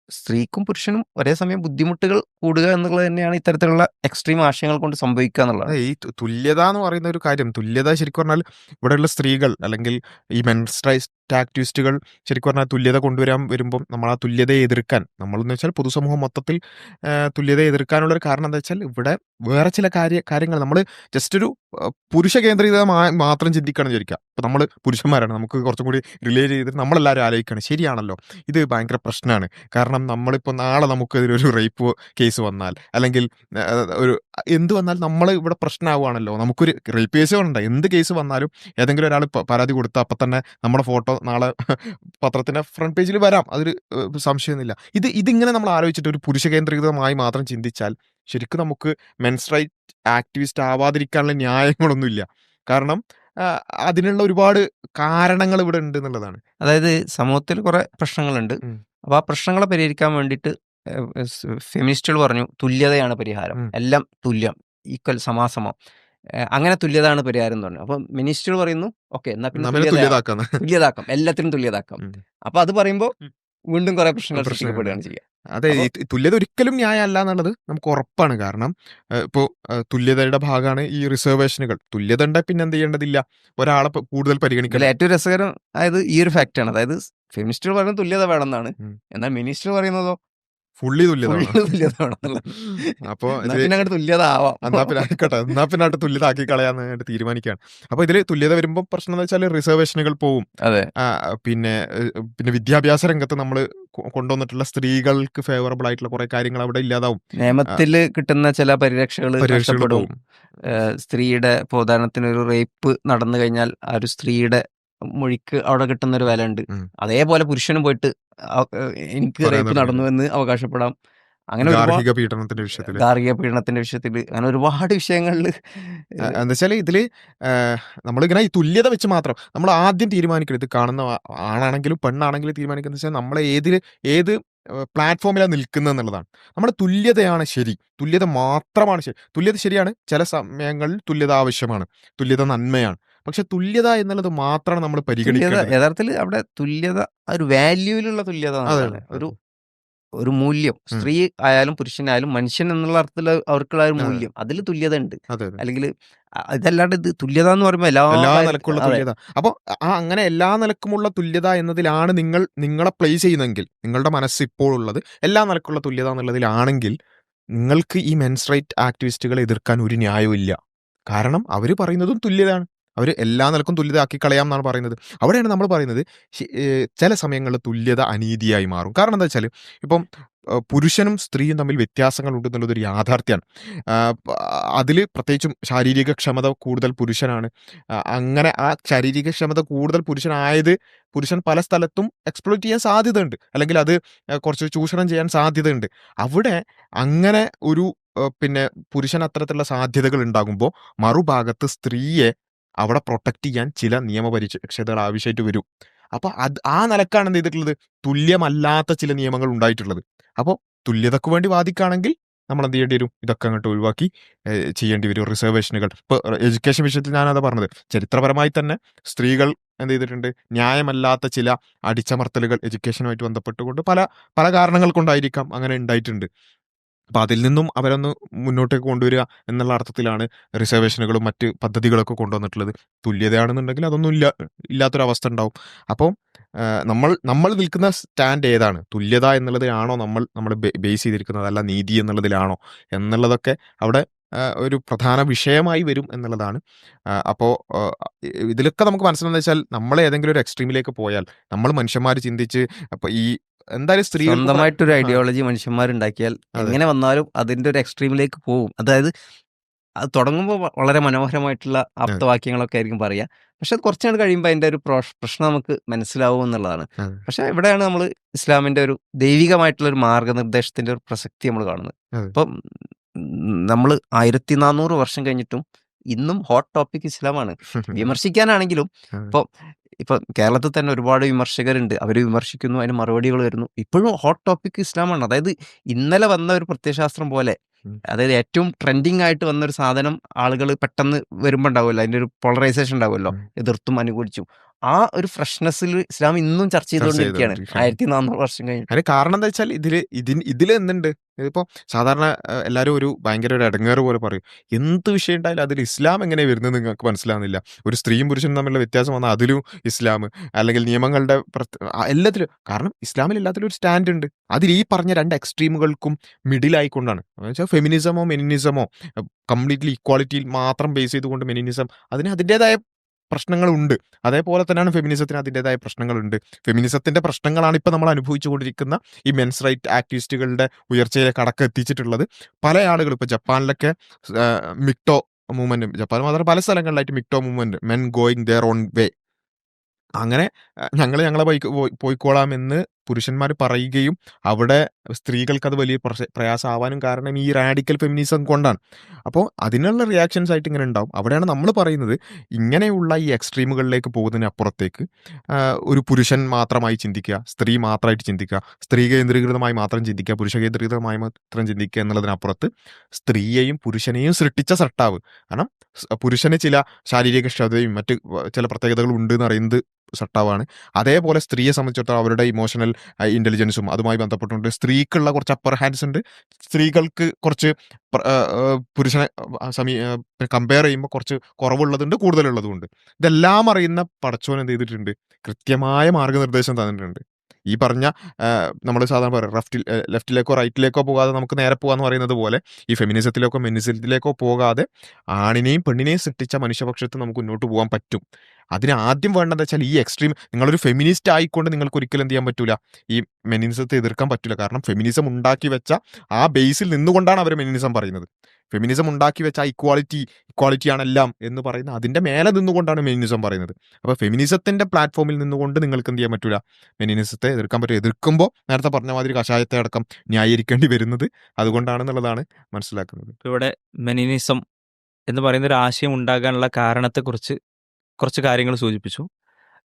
സ്ത്രീക്കും പുരുഷനും ഒരേ സമയം ബുദ്ധിമുട്ടുകൾ കൂടുക എന്നുള്ളത് തന്നെയാണ് ഇത്തരത്തിലുള്ള എക്സ്ട്രീം ആശയങ്ങൾ കൊണ്ട് സംഭവിക്കുക എന്നുള്ളത്. ഈ തുല്യത എന്ന് പറയുന്ന ഒരു കാര്യം, തുല്യത ശരിക്കും പറഞ്ഞാൽ ഇവിടെയുള്ള സ്ത്രീകൾ അല്ലെങ്കിൽ ഈ മെൻസ്ട്രൈസ്ഡ് ആക്ടിവിസ്റ്റുകൾ ശരിക്കും പറഞ്ഞാൽ തുല്യത വരുമ്പം നമ്മൾ ആ തുല്യതയെ എതിർക്കാൻ, നമ്മളെന്ന് വെച്ചാൽ പൊതുസമൂഹം മൊത്തത്തിൽ തുല്യതയെ എതിർക്കാനുള്ളൊരു കാരണം എന്താ വെച്ചാൽ ഇവിടെ വേറെ ചില കാര്യങ്ങൾ നമ്മൾ ജസ്റ്റ് ഒരു പുരുഷ കേന്ദ്രീകൃതമായി മാത്രം ചിന്തിക്കുകയാണെന്ന് വിചാരിക്കുക. അപ്പോൾ നമ്മൾ പുരുഷന്മാരാണ്, നമുക്ക് കുറച്ചും കൂടി റിലേറ്റ് ചെയ്തിട്ട് നമ്മളെല്ലാവരും ആലോചിക്കുകയാണ്, ശരിയാണല്ലോ ഇത് ഭയങ്കര പ്രശ്നമാണ്. കാരണം നമ്മളിപ്പോൾ നാളെ നമുക്കെതിരൊരു റേപ്പ് കേസ് വന്നാൽ അല്ലെങ്കിൽ ഒരു എന്ത് വന്നാൽ നമ്മൾ ഇവിടെ പ്രശ്നമാവുകയാണല്ലോ. നമുക്കൊരു റേപ്പ് കേസ് വേണ്ട, എന്ത് കേസ് വന്നാലും ഏതെങ്കിലും ഒരാൾ പരാതി കൊടുത്താൽ അപ്പം തന്നെ നമ്മുടെ ഫോട്ടോ നാളെ പത്രത്തിൻ്റെ ഫ്രണ്ട് പേജിൽ വരാം, അതൊരു സംശയമൊന്നുമില്ല. ഇതിങ്ങനെ നമ്മൾ ആലോചിച്ചിട്ട് ഒരു പുരുഷ കേന്ദ്രീകൃതമായി മാത്രം ചിന്തിച്ചാൽ ശരിക്കും നമുക്ക് മെൻസ് റൈറ്റ് ആക്ടിവിസ്റ്റ് ആവാതിരിക്കാനുള്ള ന്യായങ്ങളൊന്നുമില്ല. കാരണം അതിനുള്ള ഒരുപാട് കാരണങ്ങൾ ഇവിടെ ഉണ്ട് എന്നുള്ളതാണ്. അതായത് സമൂഹത്തിൽ കുറെ പ്രശ്നങ്ങളുണ്ട്. അപ്പോൾ ആ പ്രശ്നങ്ങളെ പരിഹരിക്കാൻ വേണ്ടിയിട്ട് ഫെമിനിസ്റ്റുകൾ പറഞ്ഞു തുല്യതയാണ് പരിഹാരം, എല്ലാം തുല്യം, ഈക്വൽ, സമാസമം, അങ്ങനെ തുല്യതാണ് പരിഹാരം എന്ന് പറഞ്ഞു. അപ്പോൾ മിനിസ്റ്റുകൾ പറയുന്നു ഓക്കെ എന്നാൽ പിന്നെ തുല്യതാക്കാം, എല്ലാത്തിനും തുല്യതാക്കാം. അപ്പോൾ അത് പറയുമ്പോൾ വീണ്ടും കുറെ പ്രശ്നങ്ങൾ സൃഷ്ടിക്കപ്പെടുകയാണ് ചെയ്യുക. അതെ, ഈ തുല്യത ഒരിക്കലും ന്യായമല്ല എന്നുള്ളത് നമുക്ക് ഉറപ്പാണ്. കാരണം ഇപ്പോൾ തുല്യതയുടെ ഭാഗമാണ് ഈ റിസർവേഷനുകൾ. തുല്യത ഉണ്ടെങ്കിൽ പിന്നെ എന്ത് ചെയ്യേണ്ടതില്ല, ഒരാളെ കൂടുതൽ പരിഗണിക്കണം. ഏറ്റവും രസകരം അതായത് ഈ ഒരു ഫാക്റ്റാണ്. അതായത് ഫെമിനിസ്റ്റുകൾ പറയുന്നത് തുല്യത വേണമെന്നാണ്, എന്നാൽ മിനിസ്റ്റർ പറയുന്നതോ ഫുള്ളി തുല്യത അപ്പൊ തുല്യത ആവാം, എന്നാ പിന്നെ തുല്യത ആക്കി കളയാന്ന് തീരുമാനിക്കുകയാണ്. അപ്പൊ ഇതില് തുല്യത വരുമ്പോ പ്രശ്നം എന്ന് വെച്ചാൽ റിസർവേഷനുകൾ പോവും. പിന്നെ വിദ്യാഭ്യാസ രംഗത്ത് നമ്മൾ കൊണ്ടുവന്നിട്ടുള്ള സ്ത്രീകൾക്ക് ഫേവറബിൾ ആയിട്ടുള്ള കുറെ കാര്യങ്ങൾ അവിടെ ഇല്ലാതാവും. നിയമത്തിൽ കിട്ടുന്ന ചില പരിരക്ഷകൾ നഷ്ടപ്പെടും. സ്ത്രീയുടെ ഉദാഹരണത്തിന് ഒരു റേപ്പ് നടന്നു കഴിഞ്ഞാൽ ആ ഒരു സ്ത്രീയുടെ മൊഴിക്ക് അവിടെ കിട്ടുന്ന ഒരു വില ഉണ്ട്. അതേപോലെ പുരുഷനും പോയിട്ട് എനിക്ക് റേപ്പ് നടന്നു എന്ന് അവകാശപ്പെടാം. അങ്ങനെ ഗാർഹിക പീഡനത്തിന്റെ വിഷയത്തിൽ അങ്ങനെ ഒരുപാട് വിഷയങ്ങളിൽ എന്താ വെച്ചാൽ ഇതില് നമ്മളിങ്ങനെ ഈ തുല്യത വെച്ച് മാത്രം നമ്മൾ ആദ്യം തീരുമാനിക്കണം. ഇത് കാണുന്ന ആണാണെങ്കിലും പെണ്ണാണെങ്കിലും തീരുമാനിക്കുന്നത് വെച്ചാൽ നമ്മളെ ഏത് പ്ലാറ്റ്ഫോമിലാണ് നിൽക്കുന്നത് എന്നുള്ളതാണ്. നമ്മുടെ തുല്യതയാണ് ശരി, തുല്യത മാത്രമാണ് ശരി. തുല്യത ശരിയാണ്, ചില സമയങ്ങളിൽ തുല്യത ആവശ്യമാണ്, തുല്യത നന്മയാണ്. പക്ഷെ തുല്യത എന്നുള്ളത് മാത്രമാണ് നമ്മൾ പരിഗണിക്കുന്നത്. യഥാർത്ഥത്തിൽ അവിടെ തുല്യത ഒരു വാല്യൂവിലുള്ള തുല്യത, ഒരു മൂല്യം, സ്ത്രീ ആയാലും പുരുഷനായാലും മനുഷ്യൻ എന്നുള്ള അർത്ഥത്തിൽ അവർക്കുള്ള ഒരു മൂല്യം, അതിൽ തുല്യത ഉണ്ട്. അല്ലെങ്കിൽ ഇതല്ലാണ്ട് ഇത് തുല്യത എന്ന് പറയുമ്പോൾ എല്ലാ നിലക്കുള്ള തുല്യത. അപ്പോൾ അങ്ങനെ എല്ലാ നിലക്കുമുള്ള തുല്യത എന്നതിലാണ് നിങ്ങളെ പ്ലേസ് ചെയ്യുന്നതെങ്കിൽ, നിങ്ങളുടെ മനസ്സ് ഇപ്പോഴുള്ളത് എല്ലാ നിലക്കുള്ള തുല്യത എന്നുള്ളതിലാണെങ്കിൽ നിങ്ങൾക്ക് ഈ മെൻസ് റൈറ്റ് ആക്ടിവിസ്റ്റുകളെ എതിർക്കാൻ ഒരു ന്യായവും ഇല്ല. കാരണം അവർ പറയുന്നതും തുല്യതയാണ്, അവർ എല്ലാ നിലക്കും തുല്യത ആക്കി കളയാം എന്നാണ് പറയുന്നത്. അവിടെയാണ് നമ്മൾ പറയുന്നത് ചില സമയങ്ങളിൽ തുല്യത അനീതിയായി മാറും. കാരണം എന്താ വെച്ചാൽ ഇപ്പം പുരുഷനും സ്ത്രീയും തമ്മിൽ വ്യത്യാസങ്ങൾ ഉണ്ടെന്നുള്ളതൊരു യാഥാർത്ഥ്യമാണ്. അതിൽ പ്രത്യേകിച്ചും ശാരീരിക ക്ഷമത കൂടുതൽ പുരുഷനാണ്. അങ്ങനെ ആ ശാരീരിക ക്ഷമത കൂടുതൽ പുരുഷൻ പല സ്ഥലത്തും എക്സ്പ്ലോയിറ്റ് ചെയ്യാൻ സാധ്യതയുണ്ട്, അല്ലെങ്കിൽ അത് കുറച്ച് ചൂഷണം ചെയ്യാൻ സാധ്യതയുണ്ട്. അവിടെ അങ്ങനെ ഒരു പുരുഷൻ അത്തരത്തിലുള്ള സാധ്യതകൾ ഉണ്ടാകുമ്പോൾ മറുഭാഗത്ത് സ്ത്രീയെ അവിടെ പ്രൊട്ടക്ട് ചെയ്യാൻ ചില നിയമപരിരക്ഷകൾ ആവശ്യമായിട്ട് വരും. അപ്പോൾ ആ നിലക്കാണ് എന്ത് ചെയ്തിട്ടുള്ളത്, തുല്യമല്ലാത്ത ചില നിയമങ്ങൾ ഉണ്ടായിട്ടുള്ളത്. അപ്പോൾ തുല്യതക്ക് വേണ്ടി വാദിക്കുകയാണെങ്കിൽ നമ്മൾ എന്ത് ചെയ്യേണ്ടി വരും, ഇതൊക്കെ അങ്ങോട്ട് ഒഴിവാക്കി ചെയ്യേണ്ടി വരും റിസർവേഷനുകൾ. ഇപ്പോൾ എഡ്യൂക്കേഷൻ വിഷയത്തിൽ ഞാനത് പറഞ്ഞത്, ചരിത്രപരമായി തന്നെ സ്ത്രീകൾ എന്ത് ചെയ്തിട്ടുണ്ട്, ന്യായമല്ലാത്ത ചില അടിച്ചമർത്തലുകൾ എഡ്യൂക്കേഷനുമായിട്ട് ബന്ധപ്പെട്ടുകൊണ്ട് പല കാരണങ്ങൾ കൊണ്ടായിരിക്കാം അങ്ങനെ ഉണ്ടായിട്ടുണ്ട്. അപ്പം അതിൽ നിന്നും അവരൊന്ന് മുന്നോട്ടേക്ക് കൊണ്ടുവരിക എന്നുള്ള അർത്ഥത്തിലാണ് റിസർവേഷനുകളും മറ്റ് പദ്ധതികളൊക്കെ കൊണ്ടുവന്നിട്ടുള്ളത്. തുല്യതയാണെന്നുണ്ടെങ്കിൽ അതൊന്നും ഇല്ലാത്തൊരവസ്ഥ ഉണ്ടാവും. അപ്പോൾ നമ്മൾ നിൽക്കുന്ന സ്റ്റാൻഡ് ഏതാണ്, തുല്യത എന്നുള്ളതിലാണോ നമ്മൾ ബേസ് ചെയ്തിരിക്കുന്നത്, അല്ല നീതി എന്നുള്ളതിലാണോ എന്നുള്ളതൊക്കെ അവിടെ ഒരു പ്രധാന വിഷയമായി വരും എന്നുള്ളതാണ്. അപ്പോൾ ഇതിലൊക്കെ നമുക്ക് മനസ്സിലാവുന്നത് വെച്ചാൽ നമ്മൾ ഏതെങ്കിലും ഒരു എക്സ്ട്രീമിലേക്ക് പോയാൽ, നമ്മൾ മനുഷ്യന്മാർ ചിന്തിച്ച് അപ്പോൾ ഈ എന്തായാലും സ്ത്രീ സ്വന്തമായിട്ടൊരു ഐഡിയോളജി മനുഷ്യന്മാരുണ്ടാക്കിയാൽ എങ്ങനെ വന്നാലും അതിന്റെ ഒരു എക്സ്ട്രീമിലേക്ക് പോകും. അതായത് അത് തുടങ്ങുമ്പോൾ വളരെ മനോഹരമായിട്ടുള്ള ആപ്തവാക്യങ്ങളൊക്കെ ആയിരിക്കും പറയുക, പക്ഷെ അത് കുറച്ചുനാൾ കഴിയുമ്പോൾ അതിന്റെ ഒരു പ്രശ്നം നമുക്ക് മനസ്സിലാവും എന്നുള്ളതാണ്. പക്ഷെ ഇവിടെയാണ് നമ്മൾ ഇസ്ലാമിന്റെ ഒരു ദൈവികമായിട്ടുള്ള ഒരു മാർഗനിർദ്ദേശത്തിന്റെ ഒരു പ്രസക്തി നമ്മൾ കാണുന്നത്. അപ്പം നമ്മൾ 1400 വർഷം കഴിഞ്ഞിട്ടും ഇന്നും ഹോട്ട് ടോപ്പിക് ഇസ്ലാമാണ്. വിമർശിക്കാനാണെങ്കിലും ഇപ്പൊ കേരളത്തിൽ തന്നെ ഒരുപാട് വിമർശകരുണ്ട്. അവർ വിമർശിക്കുന്നു, അതിന് മറുപടികൾ വരുന്നു. ഇപ്പോഴും ഹോട്ട് ടോപ്പിക് ഇസ്ലാമാണ്. അതായത് ഇന്നലെ വന്ന ഒരു പ്രത്യയശാസ്ത്രം പോലെ, അതായത് ഏറ്റവും ട്രെൻഡിങ് ആയിട്ട് വന്ന ഒരു സാധനം ആളുകൾ പെട്ടെന്ന് വരുമ്പോൾ ഉണ്ടാവുമല്ലോ, അതിന്റെ ഒരു പോളറൈസേഷൻ ഉണ്ടാവുമല്ലോ, എതിർത്തും അനുകൂലിച്ചും. ആ ഒരു ഫ്രഷ്നെസ്സിൽ ഇസ്ലാം ഇന്നും ചർച്ച ചെയ്തുകൊണ്ടിരിക്കുകയാണ് 1400 വർഷം കഴിഞ്ഞു. അതിന് കാരണം എന്താ വെച്ചാൽ ഇതിൽ എന്തുണ്ട്, ഇതിപ്പോ സാധാരണ എല്ലാവരും ഒരു ഭയങ്കര ഒരു ഇടങ്ങേറ് പോലെ പറയും, എന്ത് വിഷയം ഉണ്ടായാലും അതിൽ ഇസ്ലാം എങ്ങനെ വരുന്നത് നിങ്ങൾക്ക് മനസ്സിലാവുന്നില്ല. ഒരു സ്ത്രീയും പുരുഷനും തമ്മിലുള്ള വ്യത്യാസം വന്നാൽ അതിലും ഇസ്ലാം, അല്ലെങ്കിൽ നിയമങ്ങളുടെ എല്ലാത്തിലും. കാരണം ഇസ്ലാമിൽ എല്ലാത്തിലും ഒരു സ്റ്റാൻഡ് ഉണ്ട്. അതിൽ ഈ പറഞ്ഞ രണ്ട് എക്സ്ട്രീമുകൾക്കും മിഡിൽ ആയിക്കൊണ്ടാണ്. വെച്ചാൽ ഫെമിനിസമോ മെനിനിസമോ കംപ്ലീറ്റ്ലി ഇക്വാളിറ്റിയിൽ മാത്രം ബേസ് ചെയ്തുകൊണ്ട് മെനിനിസം അതിന് അതിൻ്റെതായ പ്രശ്നങ്ങളുണ്ട്. അതേപോലെ തന്നെയാണ് ഫെമിനിസത്തിന് അതിൻ്റെതായ പ്രശ്നങ്ങളുണ്ട്. ഫെമിനിസത്തിന്റെ പ്രശ്നങ്ങളാണ് ഇപ്പം നമ്മൾ അനുഭവിച്ചുകൊണ്ടിരിക്കുന്ന ഈ മെൻസ് റൈറ്റ് ആക്ടിവിസ്റ്റുകളുടെ ഉയർച്ചയിലേക്ക് അടക്കം എത്തിച്ചിട്ടുള്ളത്. പല ആളുകളും ഇപ്പോൾ ജപ്പാനിലൊക്കെ മിക്ടോ മൂവ്മെന്റ്, ജപ്പാൻ മാത്രം പല സ്ഥലങ്ങളിലായിട്ട് മിക്ടോ movement, men going their own way, അങ്ങനെ ഞങ്ങളെ പോയിക്കോളാമെന്ന് പുരുഷന്മാർ പറയുകയും അവിടെ സ്ത്രീകൾക്ക് അത് വലിയ പ്രയാസമാവാനും കാരണം ഈ റാഡിക്കൽ ഫെമിനിസം കൊണ്ടാണ്. അപ്പോൾ അതിനുള്ള റിയാക്ഷൻസ് ആയിട്ട് ഇങ്ങനെ ഉണ്ടാവും. അവിടെയാണ് നമ്മൾ പറയുന്നത്, ഇങ്ങനെയുള്ള ഈ എക്സ്ട്രീമുകളിലേക്ക് പോകുന്നതിന് അപ്പുറത്തേക്ക് ഒരു പുരുഷൻ മാത്രമായി ചിന്തിക്കുക, സ്ത്രീ മാത്രമായിട്ട് ചിന്തിക്കുക, സ്ത്രീ കേന്ദ്രീകൃതമായി മാത്രം ചിന്തിക്കുക, പുരുഷ കേന്ദ്രീകൃതമായി മാത്രം ചിന്തിക്കുക എന്നുള്ളതിനപ്പുറത്ത് സ്ത്രീയെയും പുരുഷനെയും സൃഷ്ടിച്ച സട്ടാവ്. കാരണം പുരുഷന് ചില ശാരീരിക ക്ഷമതയും മറ്റ് ചില പ്രത്യേകതകളും ഉണ്ട് എന്ന് അറിയുന്നത് സട്ടാവാണ്. അതേപോലെ സ്ത്രീയെ സംബന്ധിച്ചിടത്തോളം അവരുടെ ഇമോഷണൽ ഇന്റലിജൻസും അതുമായി ബന്ധപ്പെട്ടുകൊണ്ട് സ്ത്രീക്കുള്ള കുറച്ച് അപ്പർ ഹാൻഡ്സ് ഉണ്ട്. സ്ത്രീകൾക്ക് കുറച്ച് പുരുഷനെ കമ്പയർ ചെയ്യുമ്പോൾ കുറച്ച് കുറവുള്ളതുണ്ട്, കൂടുതലുള്ളതുമുണ്ട്. ഇതെല്ലാം അറിയുന്ന പടച്ചോൻ എന്ത് ചെയ്തിട്ടുണ്ട്, കൃത്യമായ മാർഗ്ഗനിർദ്ദേശം തന്നിട്ടുണ്ട്. ഈ പറഞ്ഞ നമ്മൾ സാധാരണ പറയാം ലെഫ്റ്റിലേക്കോ റൈറ്റിലേക്കോ പോകാതെ നമുക്ക് നേരെ പോകാന്ന് പറയുന്നത് പോലെ ഈ ഫെമിനിസത്തിലേക്കോ മെനിസത്തിലേക്കോ പോകാതെ ആണിനെയും പെണ്ണിനെയും സൃഷ്ടിച്ച മനുഷ്യപക്ഷത്ത് നമുക്ക് മുന്നോട്ട് പോകാൻ പറ്റും. അതിന് ആദ്യം വേണ്ടത് വെച്ചാൽ ഈ എക്സ്ട്രീം, നിങ്ങളൊരു ഫെമിനിസ്റ്റ് ആയിക്കൊണ്ട് നിങ്ങൾക്ക് ഒരിക്കലും എന്ത് ചെയ്യാൻ പറ്റൂല, ഈ മെനിനിസത്തെ എതിർക്കാൻ പറ്റില്ല. കാരണം ഫെമിനിസം ഉണ്ടാക്കി വെച്ച ആ ബേസിൽ നിന്നുകൊണ്ടാണ് അവർ മെനിനിസം പറയുന്നത്. ഫെമിനിസം ഉണ്ടാക്കി വെച്ച ആ ഇക്വാളിറ്റിയാണ് എല്ലാം എന്ന് പറയുന്ന അതിൻ്റെ മേലെ നിന്നുകൊണ്ടാണ് മെനിനിസം പറയുന്നത്. അപ്പോൾ ഫെമിനിസത്തിൻ്റെ പ്ലാറ്റ്ഫോമിൽ നിന്നുകൊണ്ട് നിങ്ങൾക്ക് എന്ത് ചെയ്യാൻ പറ്റില്ല, മെനിനിസത്തെ എതിർക്കാൻ പറ്റും. എതിർക്കുമ്പോൾ നേരത്തെ പറഞ്ഞ മാതിരി കഷായത്തെ അടക്കം ന്യായീകരിക്കേണ്ടി വരുന്നത് അതുകൊണ്ടാണെന്നുള്ളതാണ് മനസ്സിലാക്കുന്നത്. ഇവിടെ മെനിനിസം എന്ന് പറയുന്ന ഒരു ആശയം ഉണ്ടാകാനുള്ള കാരണത്തെക്കുറിച്ച് കുറച്ച് കാര്യങ്ങൾ സൂചിപ്പിച്ചു.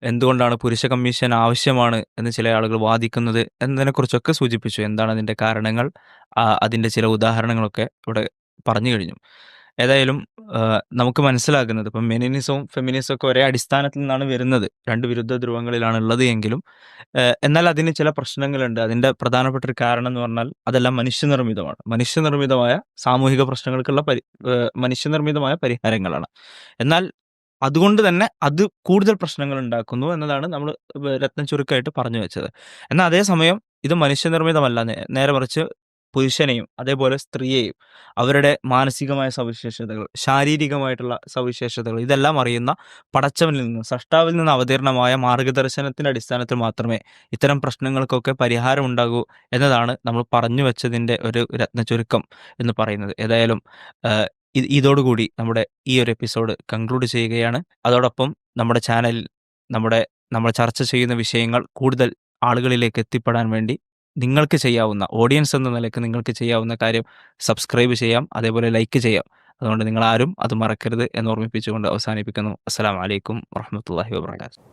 എന്തുകൊണ്ടാണ് പുരുഷ കമ്മീഷൻ ആവശ്യമാണ് എന്ന് ചില ആളുകൾ വാദിക്കുന്നത് എന്നതിനെക്കുറിച്ചൊക്കെ സൂചിപ്പിച്ചു. എന്താണ് അതിൻ്റെ കാരണങ്ങൾ, അതിൻ്റെ ചില ഉദാഹരണങ്ങളൊക്കെ ഇവിടെ പറഞ്ഞു കഴിഞ്ഞു. ഏതായാലും നമുക്ക് മനസ്സിലാക്കുന്നത് ഇപ്പം മെനിനിസവും ഫെമിനിസവും ഒക്കെ ഒരേ അടിസ്ഥാനത്തിൽ നിന്നാണ് വരുന്നത്. രണ്ട് വിരുദ്ധ ധ്രുവങ്ങളിലാണ് ഉള്ളത് എങ്കിലും എന്നാൽ അതിന് ചില പ്രശ്നങ്ങളുണ്ട്. അതിൻ്റെ പ്രധാനപ്പെട്ട ഒരു കാരണം എന്ന് പറഞ്ഞാൽ അതെല്ലാം മനുഷ്യനിർമ്മിതമാണ്. മനുഷ്യനിർമ്മിതമായ സാമൂഹിക പ്രശ്നങ്ങൾക്കുള്ള മനുഷ്യനിർമ്മിതമായ പരിഹാരങ്ങളാണ്. എന്നാൽ അതുകൊണ്ട് തന്നെ അത് കൂടുതൽ പ്രശ്നങ്ങൾ ഉണ്ടാക്കുന്നു എന്നതാണ് നമ്മൾ രത്ന ചുരുക്കമായിട്ട് പറഞ്ഞു വെച്ചത്. എന്നാൽ അതേസമയം ഇത് മനുഷ്യനിർമ്മിതമല്ല, നേരെ മറിച്ച് പുരുഷനെയും അതേപോലെ സ്ത്രീയെയും അവരുടെ മാനസികമായ സവിശേഷതകൾ, ശാരീരികമായിട്ടുള്ള സവിശേഷതകൾ ഇതെല്ലാം അറിയുന്ന പടച്ചവനിൽ നിന്ന്, സൃഷ്ടാവിൽ നിന്ന് അവതീർണമായ മാർഗദർശനത്തിൻ്റെ അടിസ്ഥാനത്തിൽ മാത്രമേ ഇത്തരം പ്രശ്നങ്ങൾക്കൊക്കെ പരിഹാരം ഉണ്ടാകൂ എന്നതാണ് നമ്മൾ പറഞ്ഞു വെച്ചതിൻ്റെ ഒരു രത്ന ചുരുക്കം എന്ന് പറയുന്നത്. ഏതായാലും ഇതോടുകൂടി നമ്മുടെ ഈ ഒരു എപ്പിസോഡ് കൺക്ലൂഡ് ചെയ്യുകയാണ്. അതോടൊപ്പം നമ്മുടെ ചാനലിൽ നമ്മൾ ചർച്ച ചെയ്യുന്ന വിഷയങ്ങൾ കൂടുതൽ ആളുകളിലേക്ക് എത്തിപ്പെടാൻ വേണ്ടി നിങ്ങൾക്ക് ചെയ്യാവുന്ന, ഓഡിയൻസ് എന്ന നിലയ്ക്ക് നിങ്ങൾക്ക് ചെയ്യാവുന്ന കാര്യം സബ്സ്ക്രൈബ് ചെയ്യാം, അതേപോലെ ലൈക്ക് ചെയ്യാം. അതുകൊണ്ട് നിങ്ങൾ ആരും അത് മറക്കരുത് എന്ന് ഓർമ്മിപ്പിച്ചുകൊണ്ട് അവസാനിപ്പിക്കുന്നു. അസ്സലാമു അലൈക്കും വറഹ്മത്തുള്ളാഹി വബറകാതുഹു.